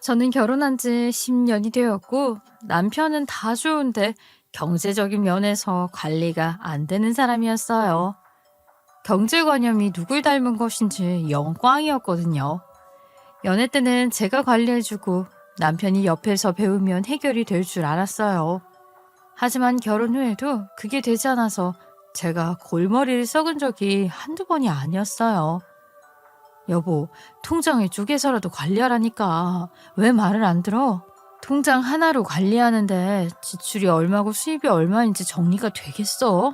저는 결혼한 지 10년이 되었고 남편은 다 좋은데 경제적인 면에서 관리가 안 되는 사람이었어요. 경제관념이 누굴 닮은 것인지 영 꽝이었거든요. 연애 때는 제가 관리해주고 남편이 옆에서 배우면 해결이 될 줄 알았어요. 하지만 결혼 후에도 그게 되지 않아서 제가 골머리를 썩은 적이 한두 번이 아니었어요. 여보, 통장을 쪼개서라도 관리하라니까. 왜 말을 안 들어? 통장 하나로 관리하는데 지출이 얼마고 수입이 얼마인지 정리가 되겠어?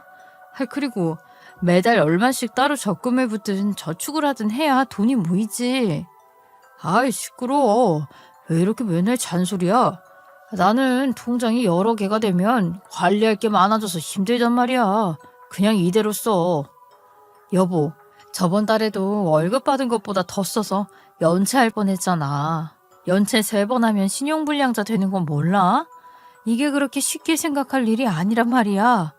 그리고 매달 얼마씩 따로 적금을 붓든 저축을 하든 해야 돈이 모이지. 아이, 시끄러워. 왜 이렇게 맨날 잔소리야? 나는 통장이 여러 개가 되면 관리할 게 많아져서 힘들단 말이야. 그냥 이대로 써. 여보, 저번 달에도 월급 받은 것보다 더 써서 연체할 뻔했잖아. 연체 3번 하면 신용불량자 되는 건 몰라? 이게 그렇게 쉽게 생각할 일이 아니란 말이야.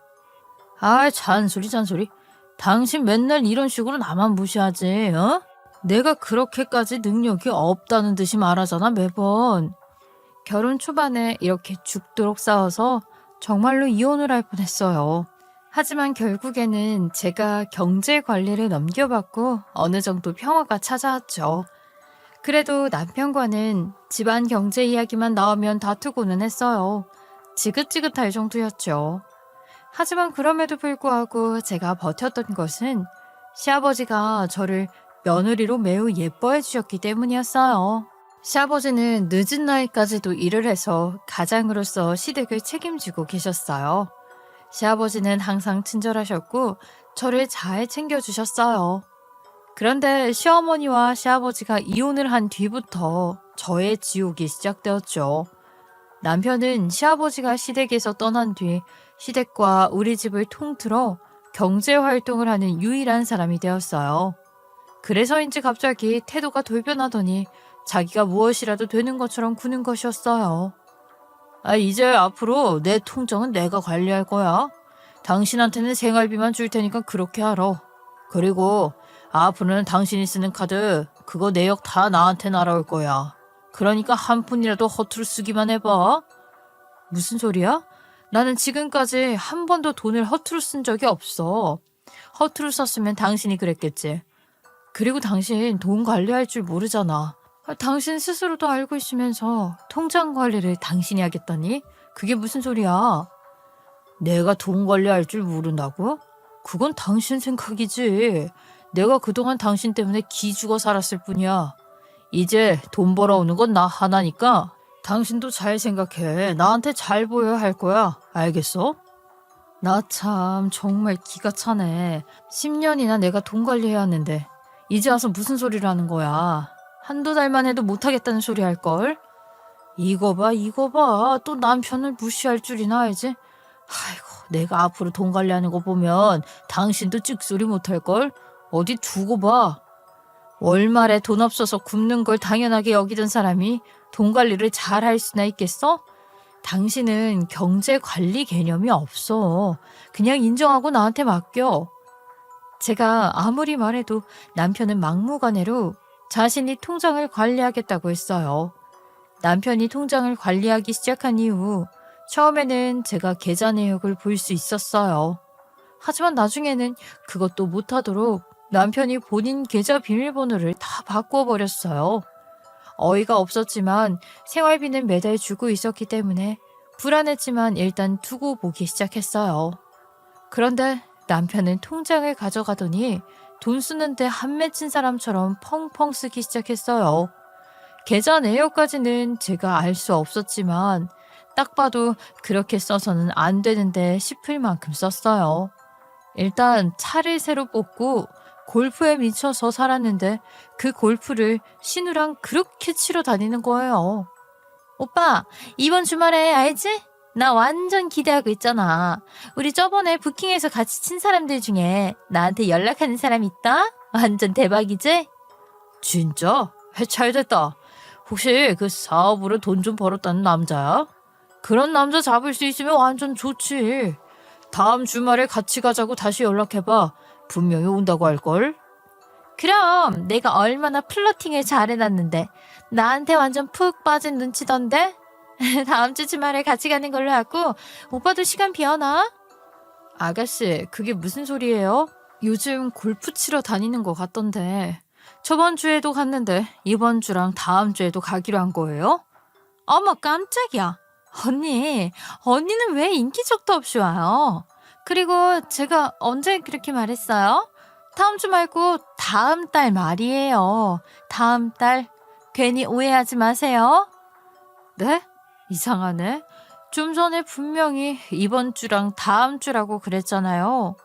아, 잔소리. 당신 맨날 이런 식으로 나만 무시하지, 어? 내가 그렇게까지 능력이 없다는 듯이 말하잖아, 매번. 결혼 초반에 이렇게 죽도록 싸워서 정말로 이혼을 할 뻔했어요. 하지만 결국에는 제가 경제 관리를 넘겨받고 어느 정도 평화가 찾아왔죠. 그래도 남편과는 집안 경제 이야기만 나오면 다투고는 했어요. 지긋지긋할 정도였죠. 하지만 그럼에도 불구하고 제가 버텼던 것은 시아버지가 저를 며느리로 매우 예뻐해 주셨기 때문이었어요. 시아버지는 늦은 나이까지도 일을 해서 가장으로서 시댁을 책임지고 계셨어요. 시아버지는 항상 친절하셨고 저를 잘 챙겨주셨어요. 그런데 시어머니와 시아버지가 이혼을 한 뒤부터 저의 지옥이 시작되었죠. 남편은 시아버지가 시댁에서 떠난 뒤 시댁과 우리 집을 통틀어 경제활동을 하는 유일한 사람이 되었어요. 그래서인지 갑자기 태도가 돌변하더니 자기가 무엇이라도 되는 것처럼 구는 것이었어요. 이제 앞으로 내 통장은 내가 관리할 거야. 당신한테는 생활비만 줄 테니까 그렇게 하라. 그리고 앞으로는 당신이 쓰는 카드 그거 내역 다 나한테 날아올 거야. 그러니까 한 푼이라도 허투루 쓰기만 해봐. 무슨 소리야? 나는 지금까지 한 번도 돈을 허투루 쓴 적이 없어. 허투루 썼으면 당신이 그랬겠지. 그리고 당신 돈 관리할 줄 모르잖아. 당신 스스로도 알고 있으면서 통장 관리를 당신이 하겠다니? 그게 무슨 소리야? 내가 돈 관리할 줄 모른다고? 그건 당신 생각이지. 내가 그동안 당신 때문에 기죽어 살았을 뿐이야. 이제 돈 벌어오는 건 나 하나니까 당신도 잘 생각해. 나한테 잘 보여야 할 거야. 알겠어? 나 참 정말 기가 차네. 10년이나 내가 돈 관리해야 하는데 이제 와서 무슨 소리를 하는 거야. 한두 달만 해도 못하겠다는 소리 할걸? 이거 봐. 또 남편을 무시할 줄이나 알지? 아이고, 내가 앞으로 돈 관리하는 거 보면 당신도 찍소리 못할걸? 어디 두고 봐. 월말에 돈 없어서 굶는 걸 당연하게 여기던 사람이 돈 관리를 잘 할 수나 있겠어? 당신은 경제 관리 개념이 없어. 그냥 인정하고 나한테 맡겨. 제가 아무리 말해도 남편은 막무가내로 자신이 통장을 관리하겠다고 했어요. 남편이 통장을 관리하기 시작한 이후 처음에는 제가 계좌 내역을 볼 수 있었어요. 하지만 나중에는 그것도 못하도록 남편이 본인 계좌 비밀번호를 다 바꿔버렸어요. 어이가 없었지만 생활비는 매달 주고 있었기 때문에 불안했지만 일단 두고 보기 시작했어요. 그런데 남편은 통장을 가져가더니 돈 쓰는데 한 맺힌 사람처럼 펑펑 쓰기 시작했어요. 계좌 내역까지는 제가 알 수 없었지만 딱 봐도 그렇게 써서는 안 되는데 싶을 만큼 썼어요. 일단 차를 새로 뽑고 골프에 미쳐서 살았는데 그 골프를 신우랑 그렇게 치러 다니는 거예요. 오빠, 이번 주말에 알지? 나 완전 기대하고 있잖아. 우리 저번에 부킹해서 같이 친 사람들 중에 나한테 연락하는 사람 있다? 완전 대박이지? 진짜? 잘됐다. 혹시 그 사업으로 돈 좀 벌었다는 남자야? 그런 남자 잡을 수 있으면 완전 좋지. 다음 주말에 같이 가자고 다시 연락해봐. 분명히 온다고 할걸? 그럼 내가 얼마나 플러팅을 잘해놨는데 나한테 완전 푹 빠진 눈치던데? 다음 주 주말에 같이 가는 걸로 하고 오빠도 시간 비어나? 아가씨, 그게 무슨 소리예요? 요즘 골프 치러 다니는 것 같던데. 저번 주에도 갔는데 이번 주랑 다음 주에도 가기로 한 거예요? 어머, 깜짝이야. 언니는 왜 인기척도 없이 와요? 그리고 제가 언제 그렇게 말했어요? 다음 주 말고 다음 달 말이에요. 다음 달. 괜히 오해하지 마세요. 네? 이상하네. 좀 전에 분명히 이번 주랑 다음 주라고 그랬잖아요.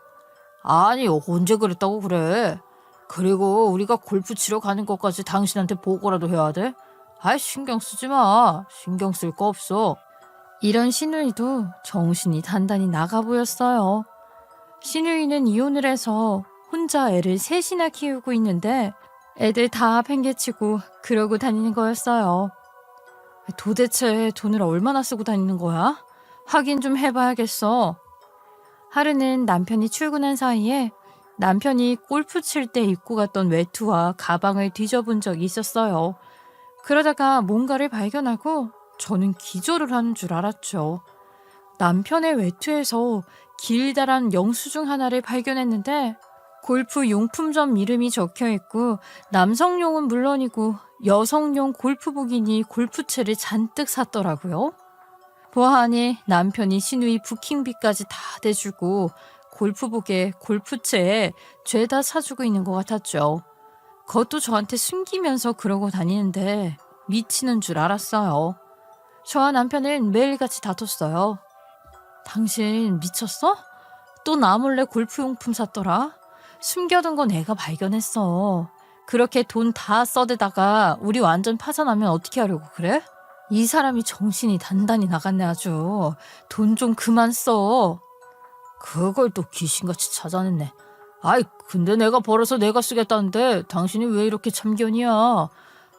아니, 언제 그랬다고 그래. 그리고 우리가 골프 치러 가는 것까지 당신한테 보고라도 해야 돼? 아이, 신경 쓰지 마. 신경 쓸 거 없어. 이런 신우이도 정신이 단단히 나가 보였어요. 신우이는 이혼을 해서 혼자 애를 셋이나 키우고 있는데 애들 다 팽개치고 그러고 다니는 거였어요. 도대체 돈을 얼마나 쓰고 다니는 거야? 확인 좀 해봐야겠어. 하루는 남편이 출근한 사이에 남편이 골프 칠 때 입고 갔던 외투와 가방을 뒤져본 적이 있었어요. 그러다가 뭔가를 발견하고 저는 기절을 하는 줄 알았죠. 남편의 외투에서 길다란 영수증 하나를 발견했는데 골프 용품점 이름이 적혀 있고 남성용은 물론이고 여성용 골프복이니 골프채를 잔뜩 샀더라고요. 보아하니 남편이 신우이 부킹비까지 다 대주고 골프복에 골프채에 죄다 사주고 있는 것 같았죠. 그것도 저한테 숨기면서 그러고 다니는데 미치는 줄 알았어요. 저와 남편은 매일같이 다퉜어요. 당신 미쳤어? 또 나 몰래 골프용품 샀더라? 숨겨둔 건 애가 발견했어. 그렇게 돈 다 써대다가 우리 완전 파산하면 어떻게 하려고 그래? 이 사람이 정신이 단단히 나갔네 아주. 돈 좀 그만 써. 그걸 또 귀신같이 찾아냈네. 아이, 근데 내가 벌어서 내가 쓰겠다는데 당신이 왜 이렇게 참견이야?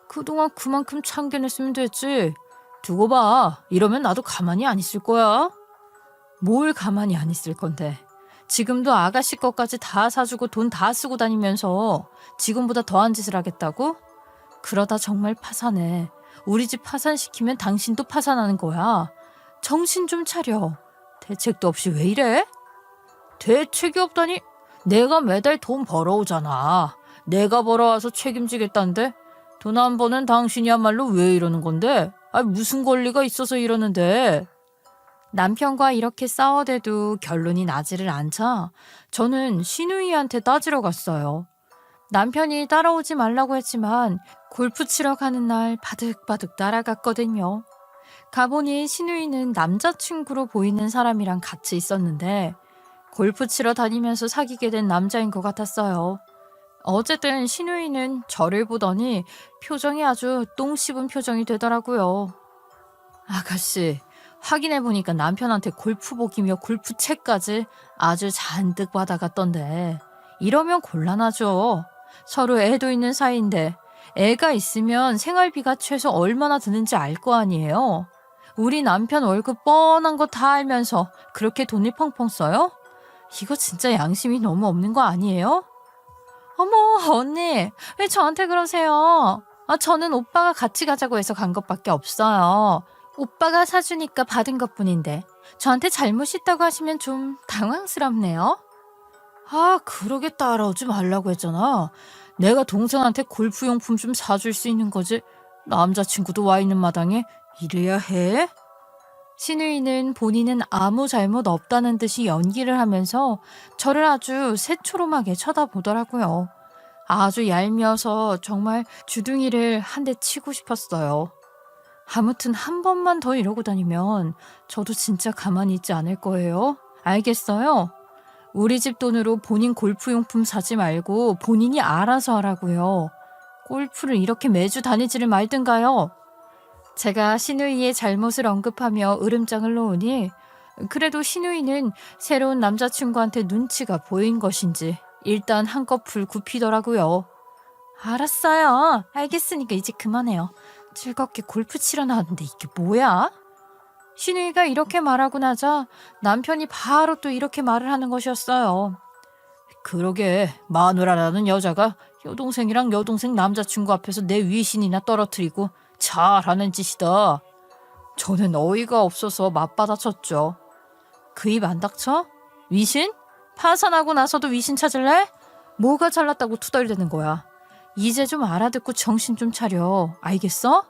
그동안 그만큼 참견했으면 됐지. 두고 봐. 이러면 나도 가만히 안 있을 거야. 뭘 가만히 안 있을 건데. 지금도 아가씨 것까지 다 사주고 돈 다 쓰고 다니면서 지금보다 더한 짓을 하겠다고? 그러다 정말 파산해. 우리 집 파산시키면 당신도 파산하는 거야. 정신 좀 차려. 대책도 없이 왜 이래? 대책이 없다니? 내가 매달 돈 벌어오잖아. 내가 벌어와서 책임지겠다는데? 돈 안 버는 당신이야말로 왜 이러는 건데? 무슨 권리가 있어서 이러는데? 남편과 이렇게 싸워대도 결론이 나지를 않자 저는 신우이한테 따지러 갔어요. 남편이 따라오지 말라고 했지만 골프 치러 가는 날 바득바득 따라갔거든요. 가보니 신우이는 남자친구로 보이는 사람이랑 같이 있었는데 골프 치러 다니면서 사귀게 된 남자인 것 같았어요. 어쨌든 신우이는 저를 보더니 표정이 아주 똥 씹은 표정이 되더라고요. 아가씨, 확인해보니까 남편한테 골프복이며 골프채까지 아주 잔뜩 받아갔던데 이러면 곤란하죠. 서로 애도 있는 사이인데 애가 있으면 생활비가 최소 얼마나 드는지 알 거 아니에요. 우리 남편 월급 뻔한 거 다 알면서 그렇게 돈을 펑펑 써요? 이거 진짜 양심이 너무 없는 거 아니에요? 어머, 언니, 왜 저한테 그러세요? 저는 오빠가 같이 가자고 해서 간 것밖에 없어요. 오빠가 사주니까 받은 것뿐인데 저한테 잘못 있다고 하시면 좀 당황스럽네요. 그러게 따라오지 말라고 했잖아. 내가 동생한테 골프용품 좀 사줄 수 있는 거지. 남자친구도 와 있는 마당에 이래야 해? 신우이는 본인은 아무 잘못 없다는 듯이 연기를 하면서 저를 아주 새초롬하게 쳐다보더라고요. 아주 얄미워서 정말 주둥이를 한 대 치고 싶었어요. 아무튼 한 번만 더 이러고 다니면 저도 진짜 가만히 있지 않을 거예요. 알겠어요? 우리 집 돈으로 본인 골프용품 사지 말고 본인이 알아서 하라고요. 골프를 이렇게 매주 다니지를 말든가요. 제가 신우이의 잘못을 언급하며 으름장을 놓으니 그래도 신우이는 새로운 남자친구한테 눈치가 보인 것인지 일단 한꺼풀 굽히더라고요. 알았어요. 알겠으니까 이제 그만해요. 즐겁게 골프 치러 나왔는데 이게 뭐야? 신우이가 이렇게 말하고 나자 남편이 바로 또 이렇게 말을 하는 것이었어요. 그러게, 마누라라는 여자가 여동생이랑 여동생 남자친구 앞에서 내 위신이나 떨어뜨리고 잘하는 짓이다. 저는 어이가 없어서 맞받아쳤죠. 그 입 안 닥쳐? 위신? 파산하고 나서도 위신 찾을래? 뭐가 잘났다고 투덜대는 거야. 이제 좀 알아듣고 정신 좀 차려. 알겠어?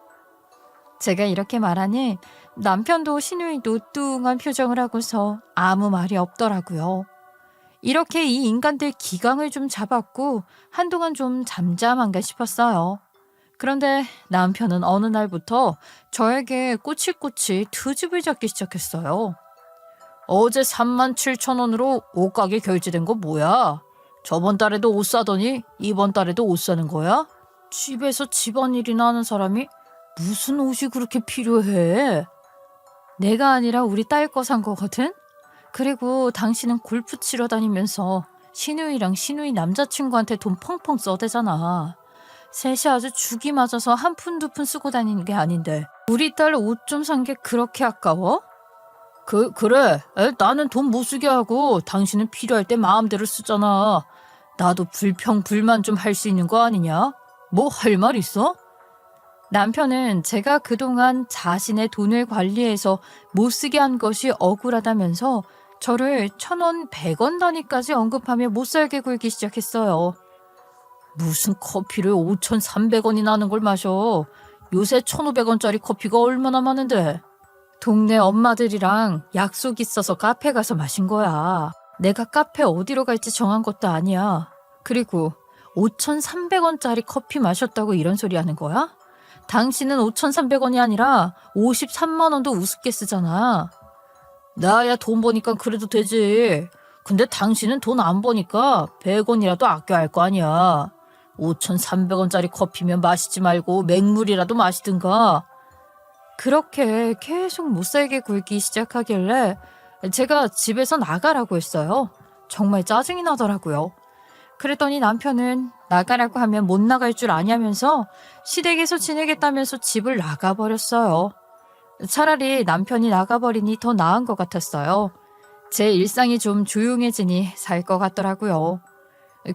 제가 이렇게 말하니 남편도 신우이도 뚱한 표정을 하고서 아무 말이 없더라고요. 이렇게 이 인간들 기강을 좀 잡았고 한동안 좀 잠잠한가 싶었어요. 그런데 남편은 어느 날부터 저에게 꼬치꼬치 트집을 잡기 시작했어요. 어제 37,000원으로 옷가게 결제된 거 뭐야? 저번 달에도 옷 사더니 이번 달에도 옷 사는 거야? 집에서 집안일이나 하는 사람이 무슨 옷이 그렇게 필요해? 내가 아니라 우리 딸 거 산 거거든? 그리고 당신은 골프 치러 다니면서 신우이랑 신우이 남자친구한테 돈 펑펑 써대잖아. 셋이 아주 죽이 맞아서 한 푼 두 푼 쓰고 다니는 게 아닌데 우리 딸 옷 좀 산 게 그렇게 아까워? 그래. 나는 돈 못 쓰게 하고 당신은 필요할 때 마음대로 쓰잖아. 나도 불평불만 좀 할 수 있는 거 아니냐? 뭐 할 말 있어? 남편은 제가 그동안 자신의 돈을 관리해서 못 쓰게 한 것이 억울하다면서 저를 1,000원, 100원 단위까지 언급하며 못 살게 굴기 시작했어요. 무슨 커피를 5,300원이나 하는 걸 마셔. 요새 1,500원짜리 커피가 얼마나 많은데. 동네 엄마들이랑 약속 있어서 카페 가서 마신 거야. 내가 카페 어디로 갈지 정한 것도 아니야. 그리고 5,300원짜리 커피 마셨다고 이런 소리 하는 거야? 당신은 5,300원이 아니라 53만 원도 우습게 쓰잖아. 나야 돈 버니까 그래도 되지. 근데 당신은 돈 안 버니까 100원이라도 아껴야 할 거 아니야. 5,300원짜리 커피면 마시지 말고 맹물이라도 마시든가. 그렇게 계속 못 살게 굴기 시작하길래 제가 집에서 나가라고 했어요. 정말 짜증이 나더라고요. 그랬더니 남편은 나가라고 하면 못 나갈 줄 아냐면서 시댁에서 지내겠다면서 집을 나가버렸어요. 차라리 남편이 나가버리니 더 나은 것 같았어요. 제 일상이 좀 조용해지니 살 것 같더라고요.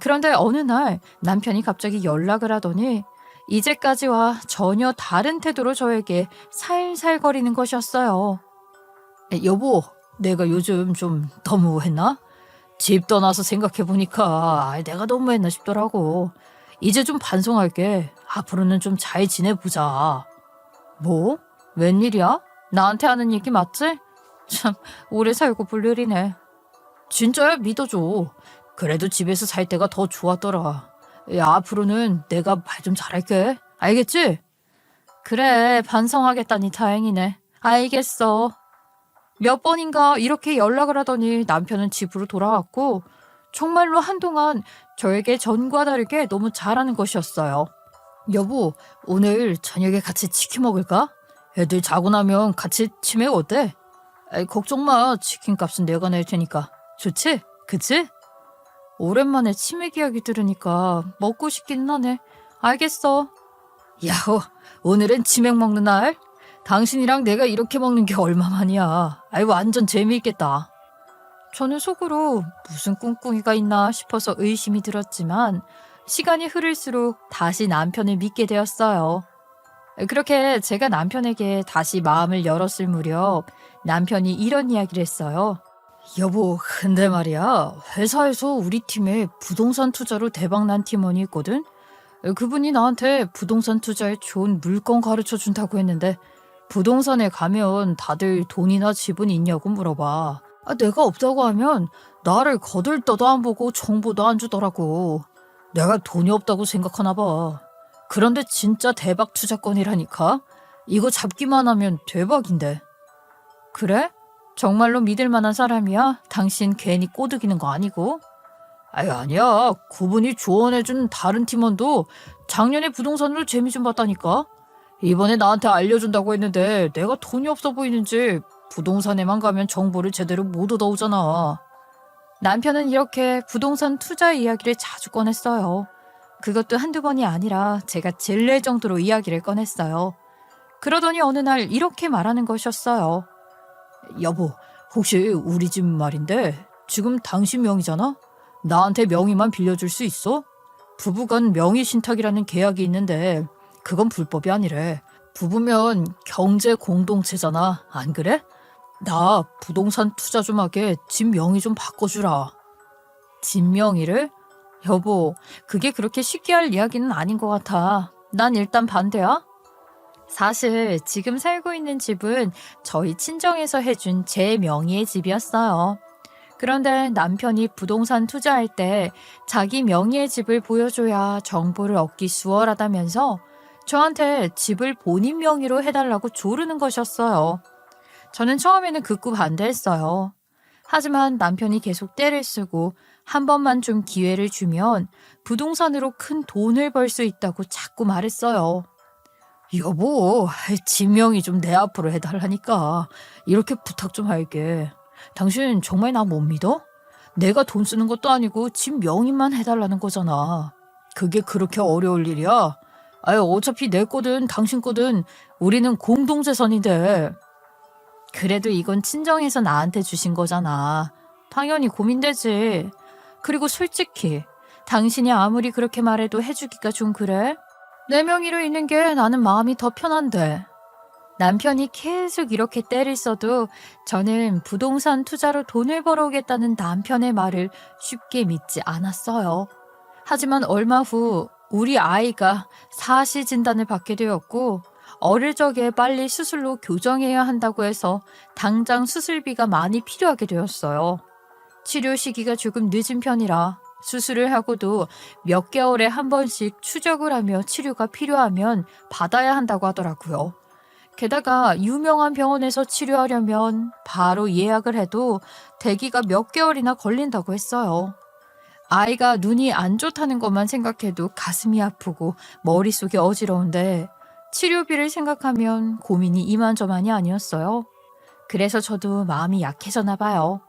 그런데 어느 날 남편이 갑자기 연락을 하더니 이제까지와 전혀 다른 태도로 저에게 살살거리는 것이었어요. 여보, 내가 요즘 좀 너무했나? 집 떠나서 생각해보니까 내가 너무했나 싶더라고. 이제 좀 반성할게. 앞으로는 좀 잘 지내보자. 뭐? 웬일이야? 나한테 하는 얘기 맞지? 참 오래 살고 볼 일이네. 진짜야, 믿어줘. 그래도 집에서 살 때가 더 좋았더라. 야, 앞으로는 내가 말 좀 잘할게. 알겠지? 그래, 반성하겠다니 다행이네. 알겠어. 몇 번인가 이렇게 연락을 하더니 남편은 집으로 돌아왔고 정말로 한동안 저에게 전과 다르게 너무 잘하는 것이었어요. 여보, 오늘 저녁에 같이 치킨 먹을까? 애들 자고 나면 같이 치맥 어때? 걱정 마. 치킨 값은 내가 낼 테니까. 좋지? 그치? 오랜만에 치맥 이야기 들으니까 먹고 싶긴 하네. 알겠어. 야호, 오늘은 치맥 먹는 날? 당신이랑 내가 이렇게 먹는 게 얼마만이야. 완전 재미있겠다. 저는 속으로 무슨 꿍꿍이가 있나 싶어서 의심이 들었지만 시간이 흐를수록 다시 남편을 믿게 되었어요. 그렇게 제가 남편에게 다시 마음을 열었을 무렵 남편이 이런 이야기를 했어요. 여보, 근데 말이야, 회사에서 우리 팀에 부동산 투자로 대박난 팀원이 있거든? 그분이 나한테 부동산 투자에 좋은 물건 가르쳐 준다고 했는데 부동산에 가면 다들 돈이나 집은 있냐고 물어봐. 내가 없다고 하면 나를 거들떠도 안 보고 정보도 안 주더라고. 내가 돈이 없다고 생각하나 봐. 그런데 진짜 대박 투자건이라니까? 이거 잡기만 하면 대박인데. 그래? 정말로 믿을 만한 사람이야? 당신 괜히 꼬드기는 거 아니고? 아니야. 그분이 조언해준 다른 팀원도 작년에 부동산으로 재미 좀 봤다니까? 이번에 나한테 알려준다고 했는데 내가 돈이 없어 보이는지 부동산에만 가면 정보를 제대로 못 얻어오잖아. 남편은 이렇게 부동산 투자 이야기를 자주 꺼냈어요. 그것도 한두 번이 아니라 제가 질릴 정도로 이야기를 꺼냈어요. 그러더니 어느 날 이렇게 말하는 것이었어요. 여보, 혹시 우리 집 말인데 지금 당신 명의잖아? 나한테 명의만 빌려줄 수 있어? 부부간 명의 신탁이라는 계약이 있는데 그건 불법이 아니래. 부부면 경제 공동체잖아, 안 그래? 나 부동산 투자 좀 하게 집 명의 좀 바꿔주라. 집 명의를? 여보, 그게 그렇게 쉽게 할 이야기는 아닌 것 같아. 난 일단 반대야. 사실 지금 살고 있는 집은 저희 친정에서 해준 제 명의의 집이었어요. 그런데 남편이 부동산 투자할 때 자기 명의의 집을 보여줘야 정보를 얻기 수월하다면서 저한테 집을 본인 명의로 해달라고 조르는 것이었어요. 저는 처음에는 극구 반대했어요. 하지만 남편이 계속 떼를 쓰고 한 번만 좀 기회를 주면 부동산으로 큰 돈을 벌 수 있다고 자꾸 말했어요. 여보, 지명이 좀 내 앞으로 해달라니까. 이렇게 부탁 좀 할게. 당신 정말 나 못 믿어? 내가 돈 쓰는 것도 아니고 집 명의만 해달라는 거잖아. 그게 그렇게 어려울 일이야? 아유, 어차피 내 거든 당신 거든 우리는 공동재산인데. 그래도 이건 친정에서 나한테 주신 거잖아. 당연히 고민되지. 그리고 솔직히 당신이 아무리 그렇게 말해도 해주기가 좀 그래? 내 명의로 있는 게 나는 마음이 더 편한데. 남편이 계속 이렇게 때를 써도 저는 부동산 투자로 돈을 벌어오겠다는 남편의 말을 쉽게 믿지 않았어요. 하지만 얼마 후 우리 아이가 사시 진단을 받게 되었고 어릴 적에 빨리 수술로 교정해야 한다고 해서 당장 수술비가 많이 필요하게 되었어요. 치료 시기가 조금 늦은 편이라 수술을 하고도 몇 개월에 한 번씩 추적을 하며 치료가 필요하면 받아야 한다고 하더라고요. 게다가 유명한 병원에서 치료하려면 바로 예약을 해도 대기가 몇 개월이나 걸린다고 했어요. 아이가 눈이 안 좋다는 것만 생각해도 가슴이 아프고 머릿속이 어지러운데 치료비를 생각하면 고민이 이만저만이 아니었어요. 그래서 저도 마음이 약해졌나 봐요.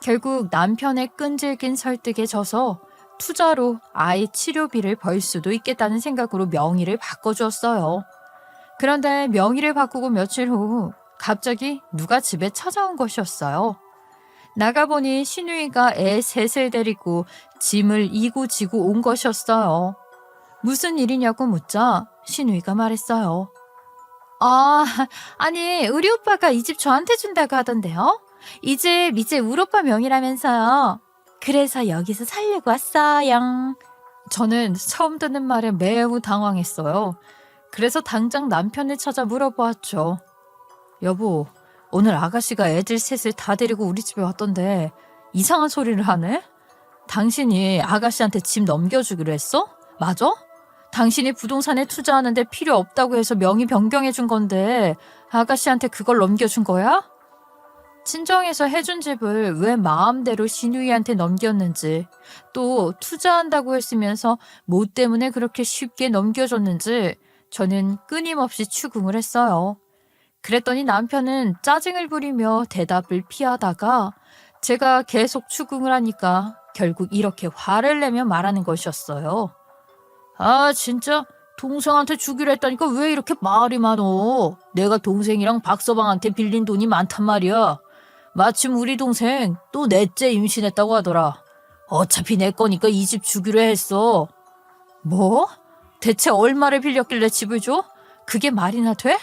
결국 남편의 끈질긴 설득에 져서 투자로 아이 치료비를 벌 수도 있겠다는 생각으로 명의를 바꿔주었어요. 그런데 명의를 바꾸고 며칠 후 갑자기 누가 집에 찾아온 것이었어요. 나가보니 시누이가 애 셋을 데리고 짐을 이고지고 온 것이었어요. 무슨 일이냐고 묻자 시누이가 말했어요. 아니 우리 오빠가 이 집 저한테 준다고 하던데요. 이 집 이제 우리 오빠 명의라면서요. 그래서 여기서 살려고 왔어요. 저는 처음 듣는 말에 매우 당황했어요. 그래서 당장 남편을 찾아 물어보았죠. 여보, 오늘 아가씨가 애들 셋을 다 데리고 우리 집에 왔던데 이상한 소리를 하네? 당신이 아가씨한테 집 넘겨주기로 했어? 맞아? 당신이 부동산에 투자하는데 필요 없다고 해서 명의 변경해 준 건데 아가씨한테 그걸 넘겨준 거야? 친정에서 해준 집을 왜 마음대로 시누이한테 넘겼는지, 또 투자한다고 했으면서 뭐 때문에 그렇게 쉽게 넘겨줬는지 저는 끊임없이 추궁을 했어요. 그랬더니 남편은 짜증을 부리며 대답을 피하다가 제가 계속 추궁을 하니까 결국 이렇게 화를 내며 말하는 것이었어요. 아, 진짜 동생한테 주기로 했다니까 왜 이렇게 말이 많어? 내가 동생이랑 박서방한테 빌린 돈이 많단 말이야. 마침 우리 동생 또 넷째 임신했다고 하더라. 어차피 내 거니까 이 집 주기로 했어. 뭐? 대체 얼마를 빌렸길래 집을 줘? 그게 말이나 돼?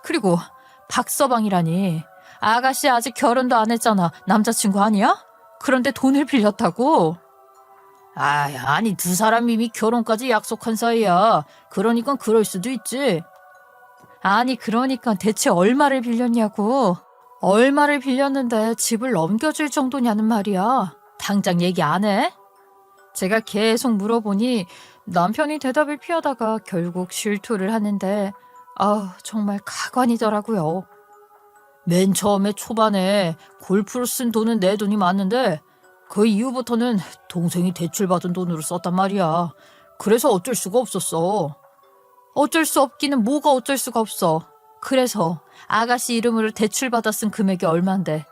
그리고 박서방이라니. 아가씨 아직 결혼도 안 했잖아. 남자친구 아니야? 그런데 돈을 빌렸다고? 아니 두 사람 이미 결혼까지 약속한 사이야. 그러니까 그럴 수도 있지. 아니 그러니까 대체 얼마를 빌렸냐고. 얼마를 빌렸는데 집을 넘겨줄 정도냐는 말이야. 당장 얘기 안 해? 제가 계속 물어보니 남편이 대답을 피하다가 결국 실토를 하는데 정말 가관이더라고요. 맨 처음에 초반에 골프로 쓴 돈은 내 돈이 맞는데 그 이후부터는 동생이 대출받은 돈으로 썼단 말이야. 그래서 어쩔 수가 없었어. 어쩔 수 없기는 뭐가 어쩔 수가 없어. 그래서 아가씨 이름으로 대출받아 쓴 금액이 얼만데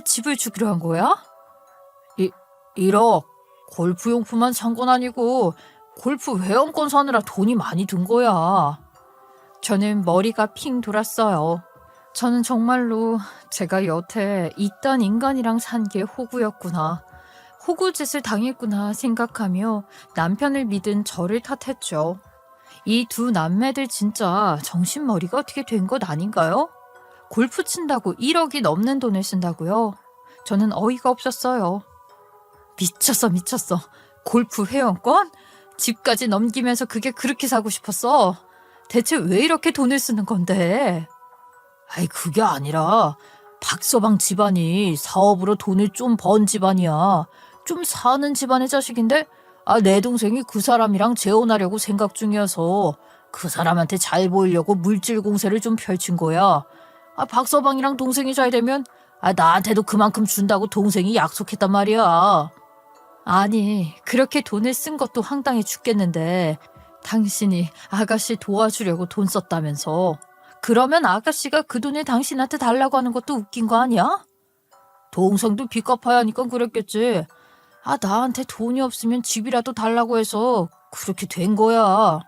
집을 주기로 한 거야? 1억. 골프용품만 산 건 아니고 골프 회원권 사느라 돈이 많이 든 거야. 저는 머리가 핑 돌았어요. 저는 정말로 제가 여태 있던 인간이랑 산 게 호구였구나. 호구짓을 당했구나 생각하며 남편을 믿은 저를 탓했죠. 이 두 남매들 진짜 정신머리가 어떻게 된 것 아닌가요? 골프 친다고 1억이 넘는 돈을 쓴다고요? 저는 어이가 없었어요. 미쳤어. 골프 회원권? 집까지 넘기면서 그게 그렇게 사고 싶었어. 대체 왜 이렇게 돈을 쓰는 건데? 아이, 그게 아니라 박서방 집안이 사업으로 돈을 좀 번 집안이야. 좀 사는 집안의 자식인데 내 동생이 그 사람이랑 재혼하려고 생각 중이어서 그 사람한테 잘 보이려고 물질 공세를 좀 펼친 거야. 박서방이랑 동생이 잘 되면 나한테도 그만큼 준다고 동생이 약속했단 말이야. 아니, 그렇게 돈을 쓴 것도 황당해 죽겠는데 당신이 아가씨 도와주려고 돈 썼다면서. 그러면 아가씨가 그 돈을 당신한테 달라고 하는 것도 웃긴 거 아니야? 동생도 빚 갚아야 하니까 그랬겠지. 나한테 돈이 없으면 집이라도 달라고 해서 그렇게 된 거야.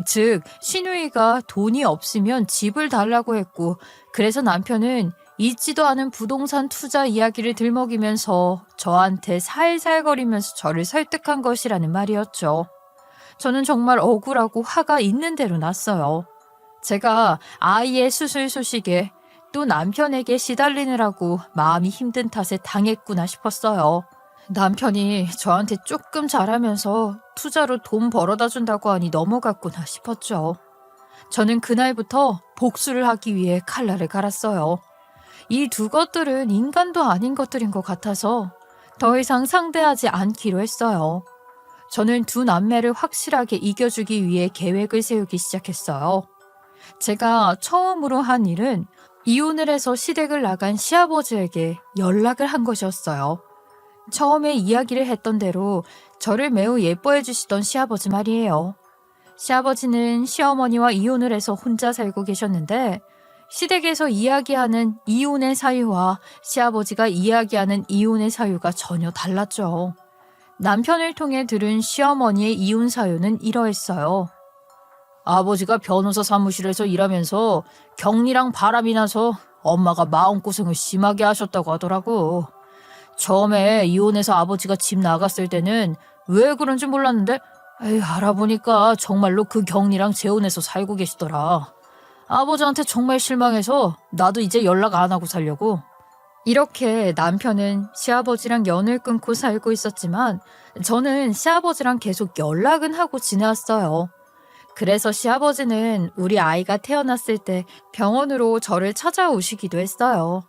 즉, 신우이가 돈이 없으면 집을 달라고 했고, 그래서 남편은 있지도 않은 부동산 투자 이야기를 들먹이면서 저한테 살살거리면서 저를 설득한 것이라는 말이었죠. 저는 정말 억울하고 화가 있는 대로 났어요. 제가 아이의 수술 소식에 또 남편에게 시달리느라고 마음이 힘든 탓에 당했구나 싶었어요. 남편이 저한테 조금 잘하면서 투자로 돈 벌어다 준다고 하니 넘어갔구나 싶었죠. 저는 그날부터 복수를 하기 위해 칼날을 갈았어요. 이 두 것들은 인간도 아닌 것들인 것 같아서 더 이상 상대하지 않기로 했어요. 저는 두 남매를 확실하게 이겨주기 위해 계획을 세우기 시작했어요. 제가 처음으로 한 일은 이혼을 해서 시댁을 나간 시아버지에게 연락을 한 것이었어요. 처음에 이야기를 했던 대로 저를 매우 예뻐해 주시던 시아버지 말이에요. 시아버지는 시어머니와 이혼을 해서 혼자 살고 계셨는데 시댁에서 이야기하는 이혼의 사유와 시아버지가 이야기하는 이혼의 사유가 전혀 달랐죠. 남편을 통해 들은 시어머니의 이혼 사유는 이러했어요. 아버지가 변호사 사무실에서 일하면서 격리랑 바람이 나서 엄마가 마음고생을 심하게 하셨다고 하더라고. 처음에 이혼해서 아버지가 집 나갔을 때는 왜 그런지 몰랐는데 알아보니까 정말로 그 격리랑 재혼해서 살고 계시더라. 아버지한테 정말 실망해서 나도 이제 연락 안 하고 살려고. 이렇게 남편은 시아버지랑 연을 끊고 살고 있었지만 저는 시아버지랑 계속 연락은 하고 지내왔어요. 그래서 시아버지는 우리 아이가 태어났을 때 병원으로 저를 찾아오시기도 했어요.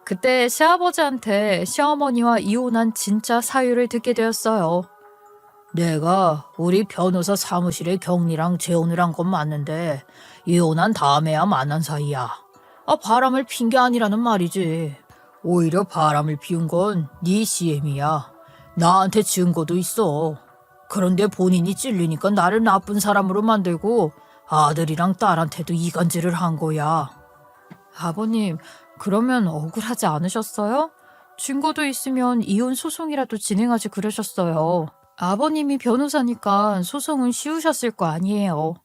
그때 시아버지한테 시어머니와 이혼한 진짜 사유를 듣게 되었어요. 내가 우리 변호사 사무실에 격리랑 재혼을 한 건 맞는데 이혼한 다음에야 만난 사이야. 바람을 핀 게 아니라는 말이지. 오히려 바람을 피운 건 네 CM이야. 나한테 증거도 있어. 그런데 본인이 찔리니까 나를 나쁜 사람으로 만들고 아들이랑 딸한테도 이간질을 한 거야. 아버님, 그러면 억울하지 않으셨어요? 증거도 있으면 이혼 소송이라도 진행하지 그러셨어요. 아버님이 변호사니까 소송은 쉬우셨을 거 아니에요.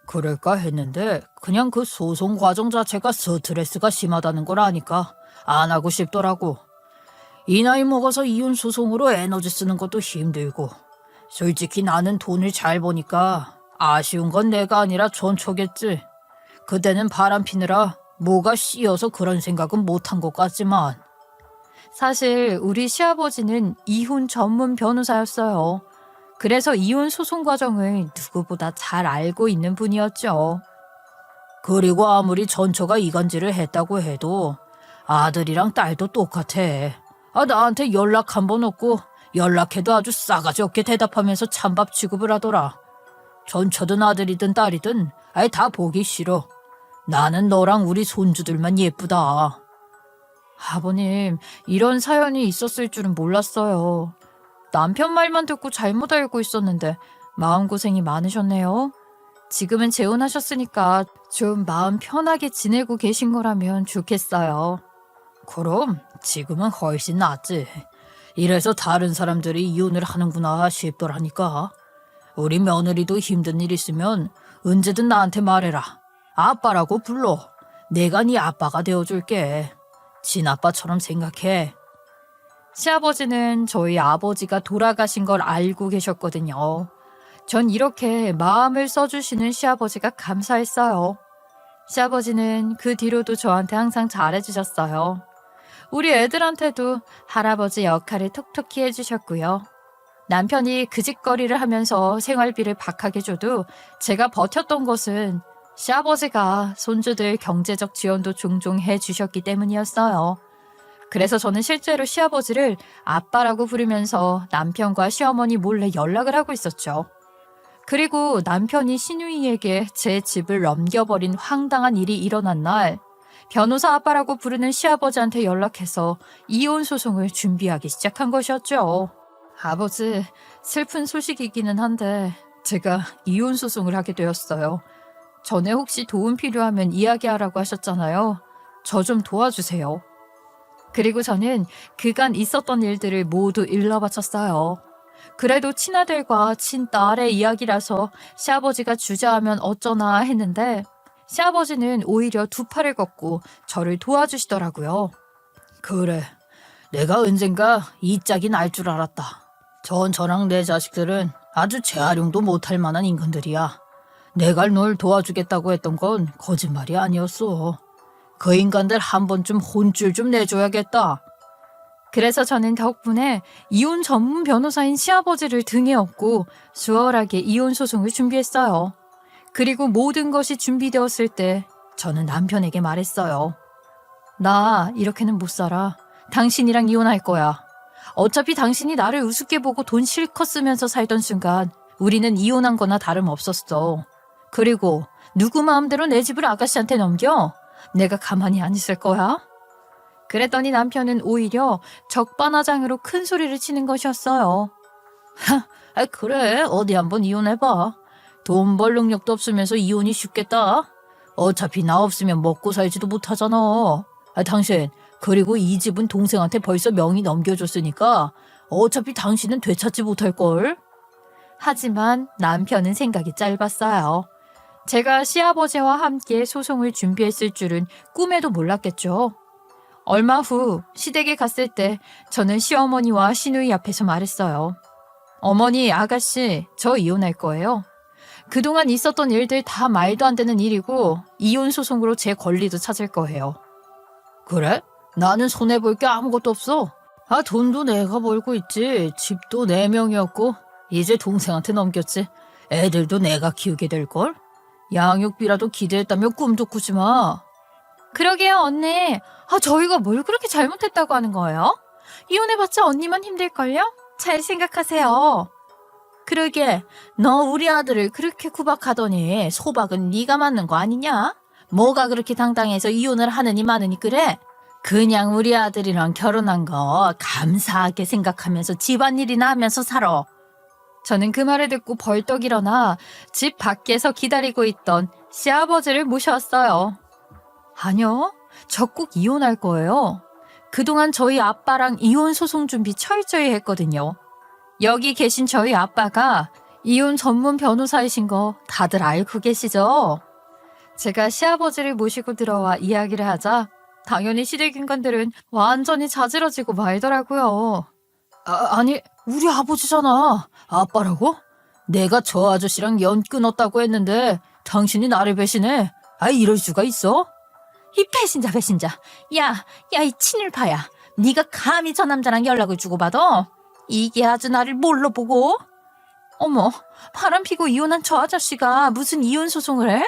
그럴까 했는데 그냥 그 소송 과정 자체가 스트레스가 심하다는 걸 아니까 안 하고 싶더라고. 이 나이 먹어서 이혼 소송으로 에너지 쓰는 것도 힘들고 솔직히 나는 돈을 잘 버니까 아쉬운 건 내가 아니라 전초겠지. 그때는 바람 피느라 뭐가 씌어서 그런 생각은 못한 것 같지만 사실 우리 시아버지는 이혼 전문 변호사였어요. 그래서 이혼 소송 과정을 누구보다 잘 알고 있는 분이었죠. 그리고 아무리 전처가 이간질을 했다고 해도 아들이랑 딸도 똑같아. 나한테 연락 한 번 없고 연락해도 아주 싸가지 없게 대답하면서 찬밥 취급을 하더라. 전처든 아들이든 딸이든 다 보기 싫어. 나는 너랑 우리 손주들만 예쁘다. 아버님, 이런 사연이 있었을 줄은 몰랐어요. 남편 말만 듣고 잘못 알고 있었는데 마음고생이 많으셨네요. 지금은 재혼하셨으니까 좀 마음 편하게 지내고 계신 거라면 좋겠어요. 그럼 지금은 훨씬 낫지. 이래서 다른 사람들이 이혼을 하는구나 싶더라니까. 우리 며느리도 힘든 일 있으면 언제든 나한테 말해라. 아빠라고 불러. 내가 네 아빠가 되어줄게. 친아빠처럼 생각해. 시아버지는 저희 아버지가 돌아가신 걸 알고 계셨거든요. 전 이렇게 마음을 써주시는 시아버지가 감사했어요. 시아버지는 그 뒤로도 저한테 항상 잘해주셨어요. 우리 애들한테도 할아버지 역할을 톡톡히 해주셨고요. 남편이 그 짓거리를 하면서 생활비를 박하게 줘도 제가 버텼던 것은 시아버지가 손주들 경제적 지원도 종종 해주셨기 때문이었어요. 그래서 저는 실제로 시아버지를 아빠라고 부르면서 남편과 시어머니 몰래 연락을 하고 있었죠. 그리고 남편이 시누이에게 제 집을 넘겨버린 황당한 일이 일어난 날, 변호사 아빠라고 부르는 시아버지한테 연락해서 이혼 소송을 준비하기 시작한 것이었죠. 아버지, 슬픈 소식이기는 한데 제가 이혼 소송을 하게 되었어요. 전에 혹시 도움 필요하면 이야기하라고 하셨잖아요. 저 좀 도와주세요. 그리고 저는 그간 있었던 일들을 모두 일러바쳤어요. 그래도 친아들과 친딸의 이야기라서 시아버지가 주저하면 어쩌나 했는데 시아버지는 오히려 두 팔을 걷고 저를 도와주시더라고요. 그래, 내가 언젠가 이 짝이 날 줄 알았다. 저랑 내 자식들은 아주 재활용도 못할 만한 인간들이야. 내가 널 도와주겠다고 했던 건 거짓말이 아니었어. 그 인간들 한 번쯤 혼쭐 좀 내줘야겠다. 그래서 저는 덕분에 이혼 전문 변호사인 시아버지를 등에 업고 수월하게 이혼 소송을 준비했어요. 그리고 모든 것이 준비되었을 때 저는 남편에게 말했어요. 나 이렇게는 못 살아. 당신이랑 이혼할 거야. 어차피 당신이 나를 우습게 보고 돈 실컷 쓰면서 살던 순간 우리는 이혼한 거나 다름없었어. 그리고 누구 마음대로 내 집을 아가씨한테 넘겨? 내가 가만히 안 있을 거야? 그랬더니 남편은 오히려 적반하장으로 큰 소리를 치는 것이었어요. 그래, 어디 한번 이혼해봐. 돈 벌 능력도 없으면서 이혼이 쉽겠다. 어차피 나 없으면 먹고 살지도 못하잖아. 당신, 그리고 이 집은 동생한테 벌써 명의 넘겨줬으니까 어차피 당신은 되찾지 못할걸. 하지만 남편은 생각이 짧았어요. 제가 시아버지와 함께 소송을 준비했을 줄은 꿈에도 몰랐겠죠. 얼마 후 시댁에 갔을 때 저는 시어머니와 시누이 앞에서 말했어요. 어머니, 아가씨, 저 이혼할 거예요. 그동안 있었던 일들 다 말도 안 되는 일이고 이혼 소송으로 제 권리도 찾을 거예요. 그래? 나는 손해볼 게 아무것도 없어. 돈도 내가 벌고 있지. 집도 내 명이었고 이제 동생한테 넘겼지. 애들도 내가 키우게 될걸? 양육비라도 기대했다면 꿈도 꾸지 마. 그러게요, 언니. 저희가 뭘 그렇게 잘못했다고 하는 거예요? 이혼해봤자 언니만 힘들걸요? 잘 생각하세요. 그러게, 너 우리 아들을 그렇게 구박하더니 소박은 네가 맞는 거 아니냐? 뭐가 그렇게 당당해서 이혼을 하느니 마느니 그래? 그냥 우리 아들이랑 결혼한 거 감사하게 생각하면서 집안일이나 하면서 살아. 저는 그 말을 듣고 벌떡 일어나 집 밖에서 기다리고 있던 시아버지를 모셔왔어요. 아니요, 저 꼭 이혼할 거예요. 그동안 저희 아빠랑 이혼 소송 준비 철저히 했거든요. 여기 계신 저희 아빠가 이혼 전문 변호사이신 거 다들 알고 계시죠? 제가 시아버지를 모시고 들어와 이야기를 하자 당연히 시댁 인간들은 완전히 자지러지고 말더라고요. 아니, 우리 아버지잖아. 아빠라고? 내가 저 아저씨랑 연 끊었다고 했는데 당신이 나를 배신해. 이럴 수가 있어? 이 배신자. 야, 이 친일파야. 네가 감히 저 남자랑 연락을 주고받아? 이게 아주 나를 뭘로 보고? 어머, 바람피고 이혼한 저 아저씨가 무슨 이혼 소송을 해?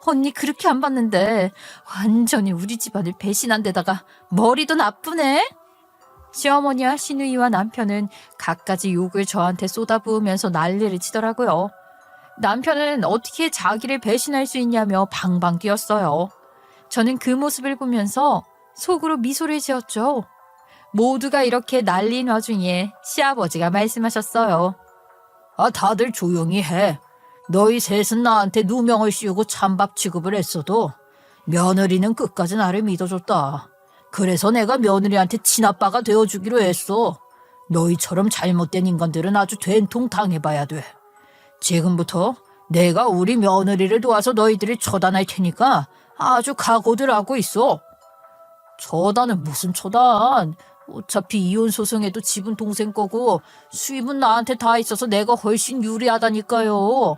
언니 그렇게 안 봤는데 완전히 우리 집안을 배신한 데다가 머리도 나쁘네? 시어머니와 시누이와 남편은 갖가지 욕을 저한테 쏟아부으면서 난리를 치더라고요. 남편은 어떻게 자기를 배신할 수 있냐며 방방 뛰었어요. 저는 그 모습을 보면서 속으로 미소를 지었죠. 모두가 이렇게 난린 와중에 시아버지가 말씀하셨어요. 다들 조용히 해. 너희 셋은 나한테 누명을 씌우고 찬밥 취급을 했어도 며느리는 끝까지 나를 믿어줬다. 그래서 내가 며느리한테 친아빠가 되어주기로 했어. 너희처럼 잘못된 인간들은 아주 된통 당해봐야 돼. 지금부터 내가 우리 며느리를 도와서 너희들을 처단할 테니까 아주 각오들 하고 있어. 처단은 무슨 처단? 어차피 이혼 소송에도 집은 동생 거고 수입은 나한테 다 있어서 내가 훨씬 유리하다니까요.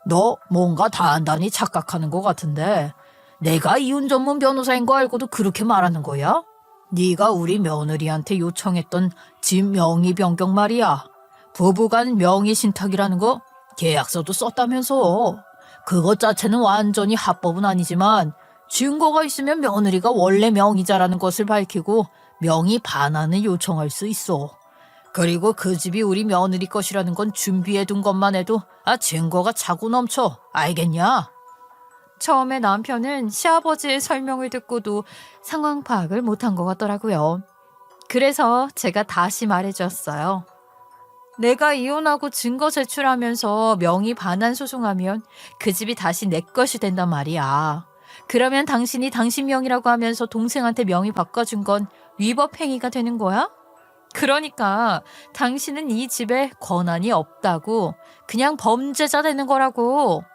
너 뭔가 다 안다니 착각하는 것 같은데 내가 이혼 전문 변호사인 거 알고도 그렇게 말하는 거야? 네가 우리 며느리한테 요청했던 집 명의 변경 말이야. 부부간 명의 신탁이라는 거 계약서도 썼다면서. 그것 자체는 완전히 합법은 아니지만 증거가 있으면 며느리가 원래 명의자라는 것을 밝히고 명의 반환을 요청할 수 있어. 그리고 그 집이 우리 며느리 것이라는 건 준비해둔 것만 해도 증거가 차고 넘쳐. 알겠냐? 처음에 남편은 시아버지의 설명을 듣고도 상황 파악을 못한 것 같더라고요. 그래서 제가 다시 말해줬어요. 내가 이혼하고 증거 제출하면서 명의 반환 소송하면 그 집이 다시 내 것이 된단 말이야. 그러면 당신이 당신 명의라고 하면서 동생한테 명의 바꿔준 건 위법 행위가 되는 거야? 그러니까 당신은 이 집에 권한이 없다고, 그냥 범죄자 되는 거라고.